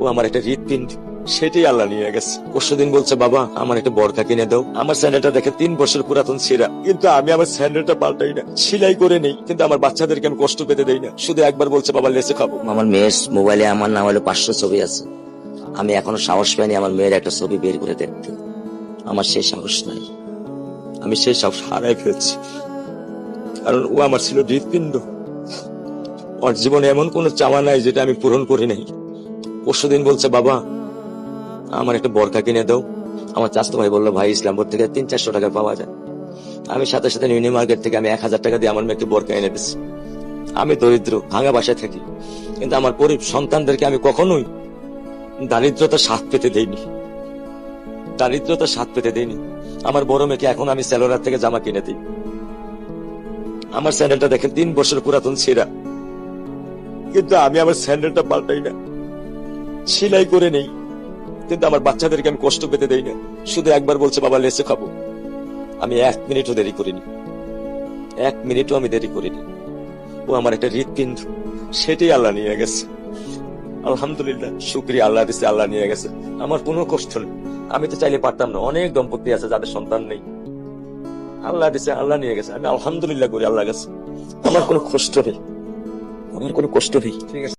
ও আমার একটা হৃৎপিণ্ড, সেটাই আল্লাহ নিয়ে গেছে। পরশুদিন বলছে, বাবা আমার একটা বরকা কিনে দাও। আমার স্যান্ডেলটা দেখে 3 বছর পুরাতন ছেঁড়া, কিন্তু আমি আমার স্যান্ডেলটা পাল্টাই না, সেলাই করে নেই, কিন্তু আমার বাচ্চাদেরকে আমি কষ্ট পেতে দেই না। শুধু একবার বলছে, বাবা লেসে খাবো। আমার মেয়ের মোবাইলে আমার নাম হলো 500 ছবি আছে। আমি এখনো সাহস পাইনি আমার মেয়ের একটা ছবি বের করে দেখতে। আমার সেই সাহস নাই। আমি সেই সব হারাই ফেলছি, কারণ ও আমার ছিল হৃৎপিণ্ড। ওর জীবনে এমন কোন চাওয়া নাই যেটা আমি পূরণ করি নাই। পরশুদিন বলছে, বাবা আমার একটা বরকা কিনে দাও। আমার চাচতো ভাই বললো, ভাই ইসলামপুর থেকে 300-400 টাকা পাওয়া যায়। আমি সাথে সাথে মিনি মার্কেট থেকে আমি 1000 টাকা দিয়ে আমার মেয়েকে বরকা এনে দিচ্ছি। আমি দরিদ্র, ভাঙা বাসায় থাকি, কিন্তু আমার সন্তানদেরকে আমি কখনোই দারিদ্রতার স্বাদ পেতে দেইনি। দারিদ্রতার স্বাদ পেতে দেইনি। আমার বড় মেয়েকে এখন আমি সেলোরার থেকে জামা কিনে দিই। আমার স্যান্ডেলটা দেখেন 3 বছর পুরাতন ছেঁড়া, কিন্তু আমি আমার স্যান্ডেলটা পাল্টাই না, সেলাই করে নেই, কিন্তু আমার বাচ্চাদেরকে আমি কষ্ট পেতে দেই না। শুধু একবার বলছে, বাবা লেসে খাবো। আমি 1 মিনিটও দেরি করিনি, 1 মিনিটও আমি দেরি করিনি। ও আমার একটা হৃৎপিণ্ড, সেটাই আল্লাহ নিয়ে গেছে। আলহামদুলিল্লাহ, শুকরিয়া, আল্লাহ দিছে, আল্লাহ নিয়ে গেছে। আমার কোনো কষ্ট নেই। আমি তো চাইলে পারতাম না, অনেক দম্পতি আছে যাদের সন্তান নেই। আল্লাহ দিছে, আল্লাহ নিয়ে গেছে। আমি আলহামদুলিল্লাহ করি আল্লাহ গেছে। আমার কোনো কষ্ট নেই, আমার কোনো কষ্ট নেই। ঠিক আছে।